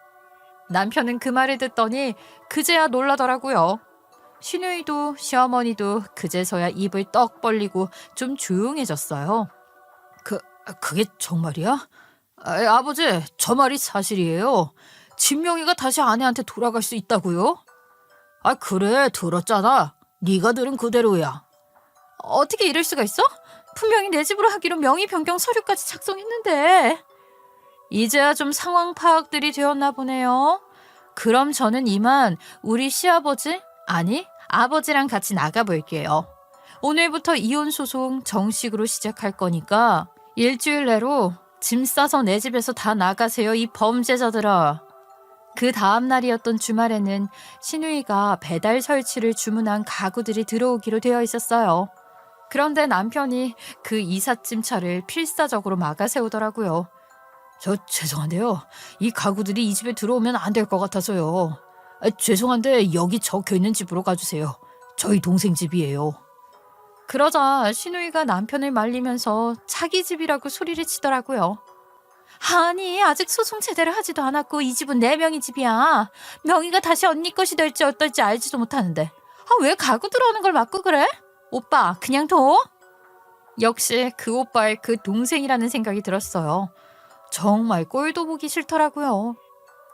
남편은 그 말을 듣더니 그제야 놀라더라고요. 시누이도 시어머니도 그제서야 입을 떡 벌리고 좀 조용해졌어요. 그게 정말이야? 아버지, 저 말이 사실이에요. 집 명의가 다시 아내한테 돌아갈 수 있다고요? 그래, 들었잖아. 네가 들은 그대로야. 어떻게 이럴 수가 있어? 분명히 내 집으로 하기로 명의 변경 서류까지 작성했는데. 이제야 좀 상황 파악들이 되었나 보네요. 그럼 저는 이만 우리 시아버지, 아니 아버지랑 같이 나가볼게요. 오늘부터 이혼 소송 정식으로 시작할 거니까 일주일 내로 짐 싸서 내 집에서 다 나가세요, 이 범죄자들아. 그 다음 날이었던 주말에는 시누이가 배달 설치를 주문한 가구들이 들어오기로 되어 있었어요. 그런데 남편이 그 이삿짐 차를 필사적으로 막아 세우더라고요. 저 죄송한데요. 이 가구들이 이 집에 들어오면 안 될 것 같아서요. 죄송한데 여기 적혀 있는 집으로 가주세요. 저희 동생 집이에요. 그러자 시누이가 남편을 말리면서 자기 집이라고 소리를 치더라고요. 아니, 아직 소송 제대로 하지도 않았고 이 집은 내 명의 집이야. 명의가 다시 언니 것이 될지 어떨지 알지도 못하는데 왜 가구 들어오는 걸 막고 그래? 오빠, 그냥 둬? 역시 그 오빠의 그 동생이라는 생각이 들었어요. 정말 꼴도 보기 싫더라고요.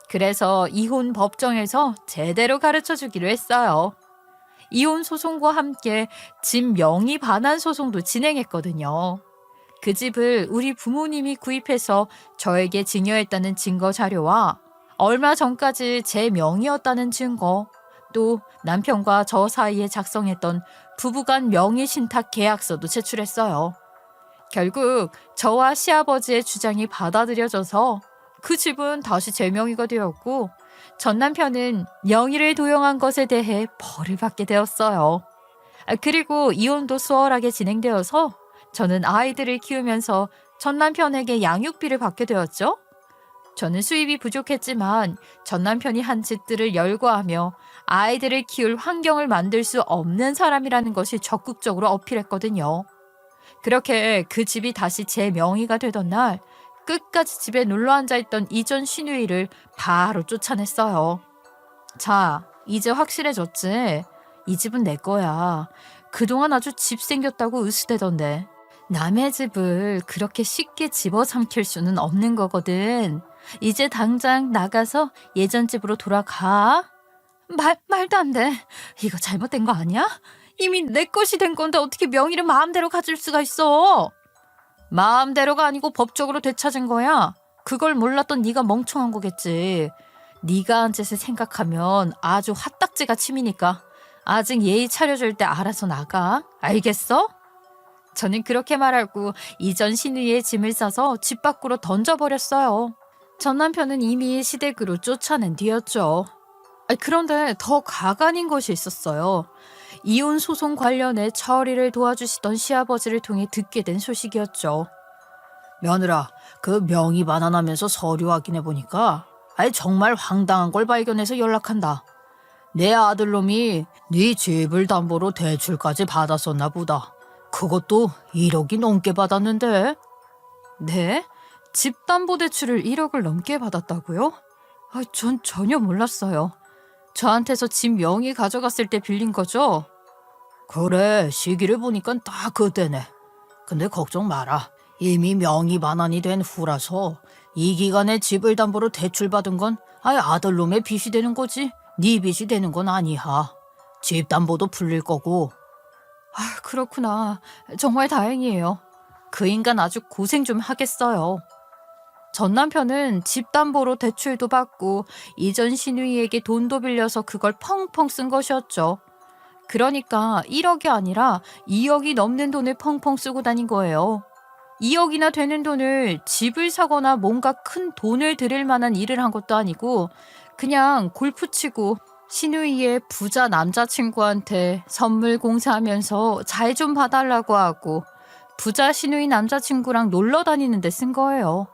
그래서 이혼 법정에서 제대로 가르쳐주기로 했어요. 이혼 소송과 함께 집 명의 반환 소송도 진행했거든요. 그 집을 우리 부모님이 구입해서 저에게 증여했다는 증거 자료와 얼마 전까지 제 명의였다는 증거, 또 남편과 저 사이에 작성했던 부부간 명의 신탁 계약서도 제출했어요. 결국 저와 시아버지의 주장이 받아들여져서 그 집은 다시 제 명의가 되었고 전 남편은 명의를 도용한 것에 대해 벌을 받게 되었어요. 그리고 이혼도 수월하게 진행되어서 저는 아이들을 키우면서 전 남편에게 양육비를 받게 되었죠. 저는 수입이 부족했지만 전 남편이 한 집들을 열거하며 아이들을 키울 환경을 만들 수 없는 사람이라는 것이 적극적으로 어필했거든요. 그렇게 그 집이 다시 제 명의가 되던 날 끝까지 집에 놀러 앉아있던 이전 시누이를 바로 쫓아냈어요. 자, 이제 확실해졌지? 이 집은 내 거야. 그동안 아주 집 생겼다고 으스대던데. 남의 집을 그렇게 쉽게 집어삼킬 수는 없는 거거든. 이제 당장 나가서 예전 집으로 돌아가. 말도 안 돼. 이거 잘못된 거 아니야? 이미 내 것이 된 건데 어떻게 명의를 마음대로 가질 수가 있어? 마음대로가 아니고 법적으로 되찾은 거야. 그걸 몰랐던 네가 멍청한 거겠지. 네가 한 짓을 생각하면 아주 화딱지가 치미니까 아직 예의 차려줄 때 알아서 나가. 알겠어? 저는 그렇게 말하고 이전 시누이의 짐을 싸서 집 밖으로 던져버렸어요. 전 남편은 이미 시댁으로 쫓아낸 뒤였죠. 그런데 더 가관인 것이 있었어요. 이혼 소송 관련해 처리를 도와주시던 시아버지를 통해 듣게 된 소식이었죠. 며느라, 그 명의 반환하면서 서류 확인해보니까 정말 황당한 걸 발견해서 연락한다. 내 아들놈이 네 집을 담보로 대출까지 받았었나 보다. 그것도 1억이 넘게 받았는데. 네? 집담보대출을 1억을 넘게 받았다고요? 전 전혀 몰랐어요. 저한테서 집 명의 가져갔을 때 빌린 거죠? 그래, 시기를 보니까 딱 그때네. 근데 걱정 마라. 이미 명의 반환이 된 후라서 이 기간에 집을 담보로 대출받은 건 아예 아들놈의 빚이 되는 거지. 네 빚이 되는 건 아니야. 집 담보도 풀릴 거고. 아, 그렇구나. 정말 다행이에요. 그 인간 아주 고생 좀 하겠어요. 전 남편은 집담보로 대출도 받고 이전 시누이에게 돈도 빌려서 그걸 펑펑 쓴 것이었죠. 그러니까 1억이 아니라 2억이 넘는 돈을 펑펑 쓰고 다닌 거예요. 2억이나 되는 돈을 집을 사거나 뭔가 큰 돈을 들일 만한 일을 한 것도 아니고 그냥 골프 치고 시누이의 부자 남자친구한테 선물 공사하면서 잘 좀 봐달라고 하고 부자 시누이 남자친구랑 놀러 다니는데 쓴 거예요.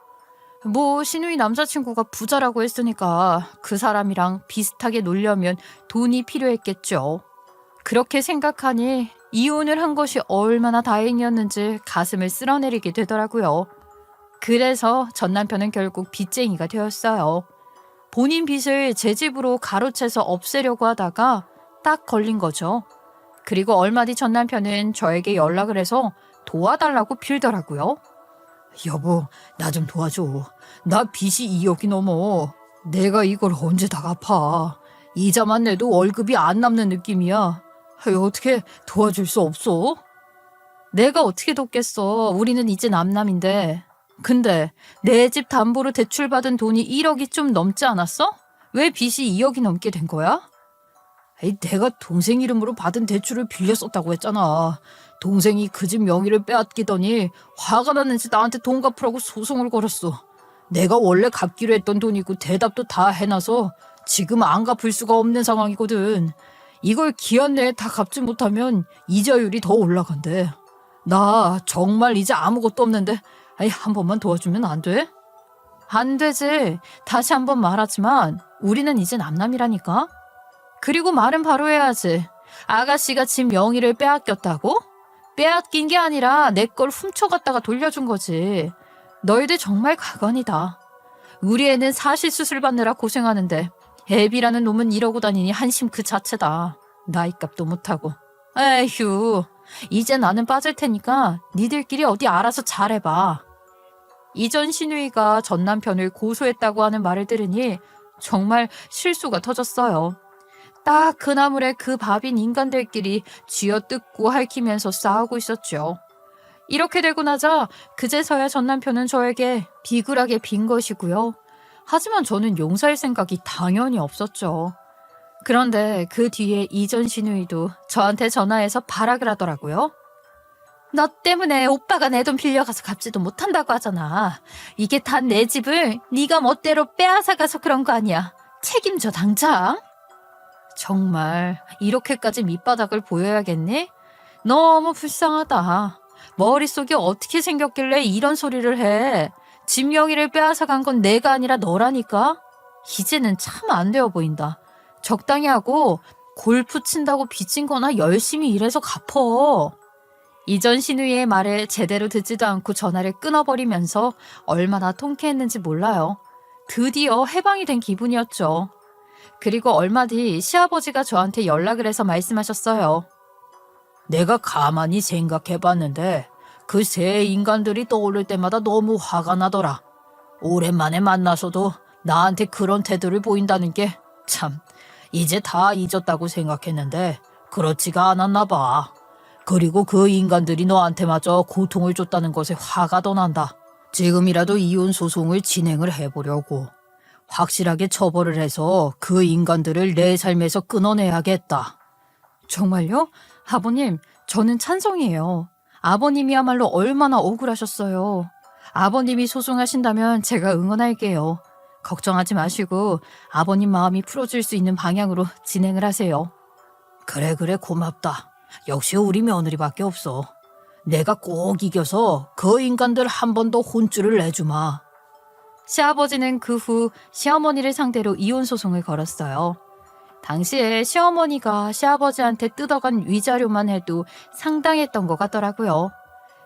뭐 시누이 남자친구가 부자라고 했으니까 그 사람이랑 비슷하게 놀려면 돈이 필요했겠죠. 그렇게 생각하니 이혼을 한 것이 얼마나 다행이었는지 가슴을 쓸어내리게 되더라고요. 그래서 전 남편은 결국 빚쟁이가 되었어요. 본인 빚을 제 집으로 가로채서 없애려고 하다가 딱 걸린 거죠. 그리고 얼마 뒤 전 남편은 저에게 연락을 해서 도와달라고 빌더라고요. 여보, 나 좀 도와줘. 나 빚이 2억이 넘어. 내가 이걸 언제 다 갚아. 이자만 내도 월급이 안 남는 느낌이야. 어떻게 도와줄 수 없어? 내가 어떻게 돕겠어. 우리는 이제 남남인데. 근데 내 집 담보로 대출받은 돈이 1억이 좀 넘지 않았어? 왜 빚이 2억이 넘게 된 거야? 내가 동생 이름으로 받은 대출을 빌려 썼다고 했잖아. 동생이 그 집 명의를 빼앗기더니 화가 났는지 나한테 돈 갚으라고 소송을 걸었어. 내가 원래 갚기로 했던 돈이고 대답도 다 해놔서 지금 안 갚을 수가 없는 상황이거든. 이걸 기한 내에 다 갚지 못하면 이자율이 더 올라간대. 나 정말 이제 아무것도 없는데 한 번만 도와주면 안 돼? 안 되지. 다시 한번 말하지만 우리는 이제 남남이라니까. 그리고 말은 바로 해야지. 아가씨가 집 명의를 빼앗겼다고? 빼앗긴 게 아니라 내 걸 훔쳐갔다가 돌려준 거지. 너희들 정말 가관이다. 우리 애는 사실수술 받느라 고생하는데 애비라는 놈은 이러고 다니니 한심 그 자체다. 나이값도 못하고. 에휴, 이제 나는 빠질 테니까 니들끼리 어디 알아서 잘해봐. 이전 시누이가 전 남편을 고소했다고 하는 말을 들으니 정말 실수가 터졌어요. 딱 그 나물에 그 밥인 인간들끼리 쥐어뜯고 핥히면서 싸우고 있었죠. 이렇게 되고 나자 그제서야 전 남편은 저에게 비굴하게 빈 것이고요. 하지만 저는 용서할 생각이 당연히 없었죠. 그런데 그 뒤에 이전 시누이도 저한테 전화해서 발악을 하더라고요. 너 때문에 오빠가 내 돈 빌려가서 갚지도 못한다고 하잖아. 이게 다 내 집을 네가 멋대로 빼앗아가서 그런 거 아니야. 책임져 당장. 정말 이렇게까지 밑바닥을 보여야겠니? 너무 불쌍하다. 머릿속이 어떻게 생겼길래 이런 소리를 해. 집 명의를 빼앗아간 건 내가 아니라 너라니까. 이제는 참 안 되어 보인다. 적당히 하고 골프 친다고 빚진 거나 열심히 일해서 갚어. 이전 시누이의 말을 제대로 듣지도 않고 전화를 끊어버리면서 얼마나 통쾌했는지 몰라요. 드디어 해방이 된 기분이었죠. 그리고 얼마 뒤 시아버지가 저한테 연락을 해서 말씀하셨어요. 내가 가만히 생각해봤는데 그 세 인간들이 떠오를 때마다 너무 화가 나더라. 오랜만에 만나서도 나한테 그런 태도를 보인다는 게 참 이제 다 잊었다고 생각했는데 그렇지가 않았나 봐. 그리고 그 인간들이 너한테마저 고통을 줬다는 것에 화가 더 난다. 지금이라도 이혼 소송을 진행을 해보려고. 확실하게 처벌을 해서 그 인간들을 내 삶에서 끊어내야겠다. 정말요? 아버님, 저는 찬성이에요. 아버님이야말로 얼마나 억울하셨어요. 아버님이 소송하신다면 제가 응원할게요. 걱정하지 마시고 아버님 마음이 풀어질 수 있는 방향으로 진행을 하세요. 그래 고맙다. 역시 우리 며느리밖에 없어. 내가 꼭 이겨서 그 인간들 한 번 더 혼쭐을 내주마. 시아버지는 그 후 시어머니를 상대로 이혼 소송을 걸었어요. 당시에 시어머니가 시아버지한테 뜯어간 위자료만 해도 상당했던 것 같더라고요.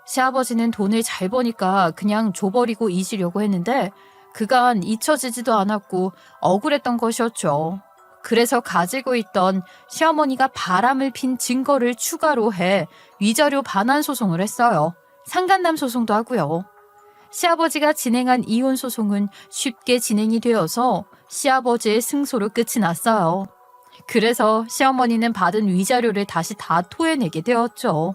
시아버지는 돈을 잘 버니까 그냥 줘버리고 잊으려고 했는데 그간 잊혀지지도 않았고 억울했던 것이었죠. 그래서 가지고 있던 시어머니가 바람을 핀 증거를 추가로 해 위자료 반환 소송을 했어요. 상간남 소송도 하고요. 시아버지가 진행한 이혼 소송은 쉽게 진행이 되어서 시아버지의 승소로 끝이 났어요. 그래서 시어머니는 받은 위자료를 다시 다 토해내게 되었죠.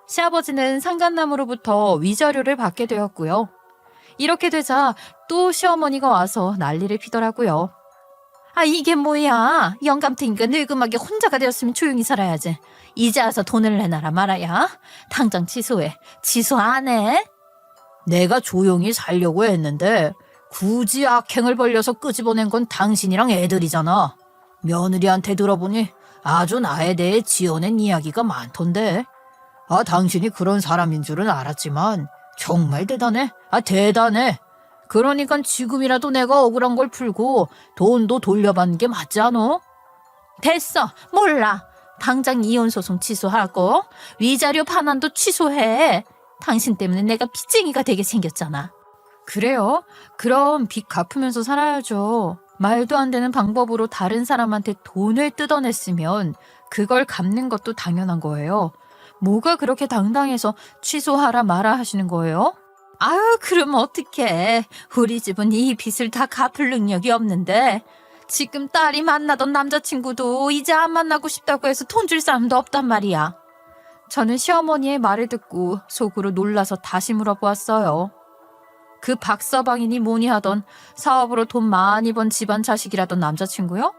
시아버지는 상간남으로부터 위자료를 받게 되었고요. 이렇게 되자 또 시어머니가 와서 난리를 피더라고요. 아, 이게 뭐야? 영감탱이가 늙음하게 혼자가 되었으면 조용히 살아야지. 이제 와서 돈을 내놔라 말아야. 당장 취소해. 취소 안 해? 내가 조용히 살려고 했는데 굳이 악행을 벌려서 끄집어낸 건 당신이랑 애들이잖아. 며느리한테 들어보니 아주 나에 대해 지어낸 이야기가 많던데. 아, 당신이 그런 사람인 줄은 알았지만 정말 대단해. 아, 대단해. 그러니까 지금이라도 내가 억울한 걸 풀고 돈도 돌려받는 게 맞지 않아? 됐어. 몰라. 당장 이혼 소송 취소하고 위자료 반환도 취소해. 당신 때문에 내가 빚쟁이가 되게 생겼잖아. 그래요? 그럼 빚 갚으면서 살아야죠. 말도 안 되는 방법으로 다른 사람한테 돈을 뜯어냈으면 그걸 갚는 것도 당연한 거예요. 뭐가 그렇게 당당해서 취소하라 마라 하시는 거예요? 아유, 그럼 어떡해. 우리 집은 이 빚을 다 갚을 능력이 없는데 지금 딸이 만나던 남자친구도 이제 안 만나고 싶다고 해서 돈 줄 사람도 없단 말이야. 저는 시어머니의 말을 듣고 속으로 놀라서 다시 물어보았어요. 그 박서방이니 뭐니 하던 사업으로 돈 많이 번 집안 자식이라던 남자친구요?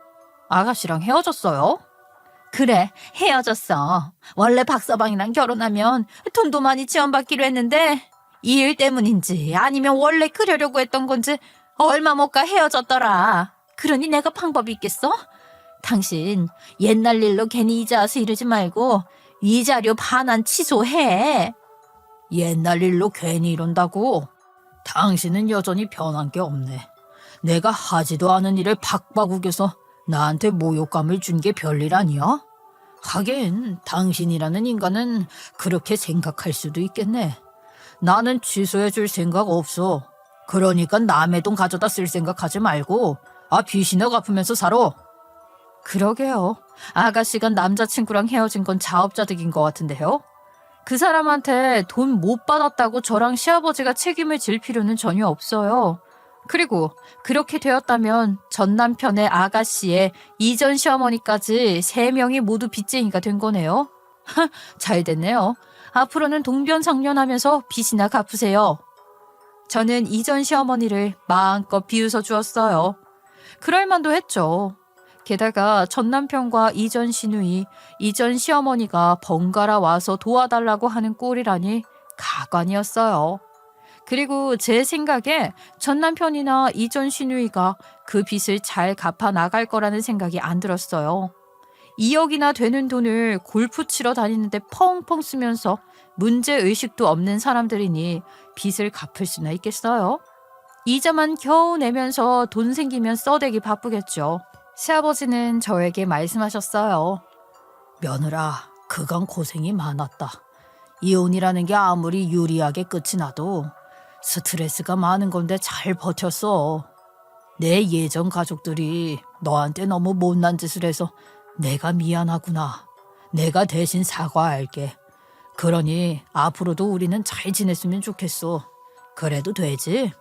아가씨랑 헤어졌어요? 그래, 헤어졌어. 원래 박서방이랑 결혼하면 돈도 많이 지원받기로 했는데 이 일 때문인지 아니면 원래 그러려고 했던 건지 얼마 못 가 헤어졌더라. 그러니 내가 방법이 있겠어? 당신 옛날 일로 괜히 이제 와서 이러지 말고 위자료 반환 취소해. 옛날 일로 괜히 이런다고? 당신은 여전히 변한 게 없네. 내가 하지도 않은 일을 박박우겨서 나한테 모욕감을 준 게 별일 아니야? 하긴 당신이라는 인간은 그렇게 생각할 수도 있겠네. 나는 취소해 줄 생각 없어. 그러니까 남의 돈 가져다 쓸 생각하지 말고 빚이나 갚으면서 살아. 그러게요. 아가씨가 남자친구랑 헤어진 건 자업자득인 것 같은데요. 그 사람한테 돈 못 받았다고 저랑 시아버지가 책임을 질 필요는 전혀 없어요. 그리고 그렇게 되었다면 전 남편의 아가씨의 이전 시어머니까지 3명이 모두 빚쟁이가 된 거네요. 잘 됐네요. 앞으로는 동변상련하면서 빚이나 갚으세요. 저는 이전 시어머니를 마음껏 비웃어 주었어요. 그럴 만도 했죠. 게다가 전 남편과 이전 시누이, 이전 시어머니가 번갈아 와서 도와달라고 하는 꼴이라니 가관이었어요. 그리고 제 생각에 전 남편이나 이전 시누이가 그 빚을 잘 갚아 나갈 거라는 생각이 안 들었어요. 2억이나 되는 돈을 골프 치러 다니는데 펑펑 쓰면서 문제의식도 없는 사람들이니 빚을 갚을 수나 있겠어요? 이자만 겨우 내면서 돈 생기면 써대기 바쁘겠죠. 시아버지는 저에게 말씀하셨어요. 며느라, 그간 고생이 많았다. 이혼이라는 게 아무리 유리하게 끝이 나도 스트레스가 많은 건데 잘 버텼어. 내 예전 가족들이 너한테 너무 못난 짓을 해서 내가 미안하구나. 내가 대신 사과할게. 그러니 앞으로도 우리는 잘 지냈으면 좋겠어. 그래도 되지?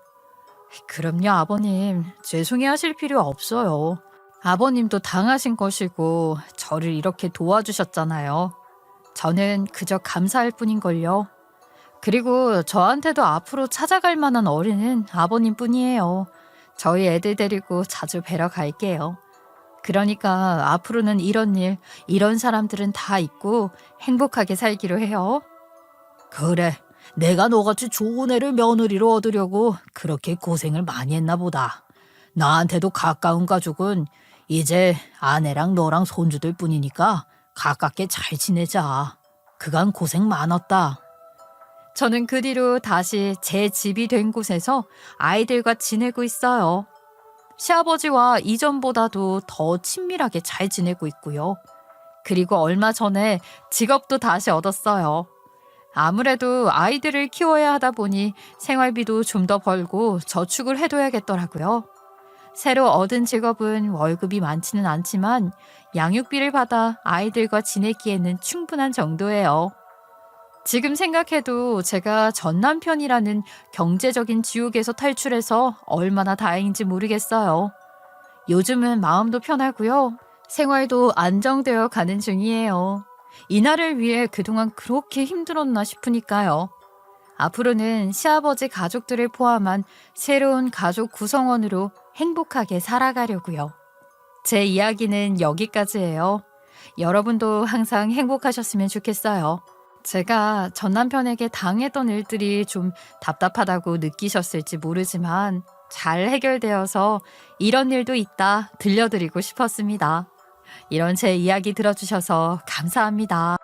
그럼요, 아버님. 죄송해 하실 필요 없어요. 아버님도 당하신 것이고 저를 이렇게 도와주셨잖아요. 저는 그저 감사할 뿐인걸요. 그리고 저한테도 앞으로 찾아갈 만한 어른은 아버님뿐이에요. 저희 애들 데리고 자주 뵈러 갈게요. 그러니까 앞으로는 이런 일, 이런 사람들은 다 있고 행복하게 살기로 해요. 그래, 내가 너같이 좋은 애를 며느리로 얻으려고 그렇게 고생을 많이 했나 보다. 나한테도 가까운 가족은 이제 아내랑 너랑 손주들 뿐이니까 가깝게 잘 지내자. 그간 고생 많았다. 저는 그 뒤로 다시 제 집이 된 곳에서 아이들과 지내고 있어요. 시아버지와 이전보다도 더 친밀하게 잘 지내고 있고요. 그리고 얼마 전에 직업도 다시 얻었어요. 아무래도 아이들을 키워야 하다 보니 생활비도 좀 더 벌고 저축을 해둬야겠더라고요. 새로 얻은 직업은 월급이 많지는 않지만 양육비를 받아 아이들과 지내기에는 충분한 정도예요. 지금 생각해도 제가 전 남편이라는 경제적인 지옥에서 탈출해서 얼마나 다행인지 모르겠어요. 요즘은 마음도 편하고요. 생활도 안정되어 가는 중이에요. 이날을 위해 그동안 그렇게 힘들었나 싶으니까요. 앞으로는 시아버지 가족들을 포함한 새로운 가족 구성원으로 행복하게 살아가려고요. 제 이야기는 여기까지예요. 여러분도 항상 행복하셨으면 좋겠어요. 제가 전 남편에게 당했던 일들이 좀 답답하다고 느끼셨을지 모르지만 잘 해결되어서 이런 일도 있다 들려드리고 싶었습니다. 이런 제 이야기 들어주셔서 감사합니다.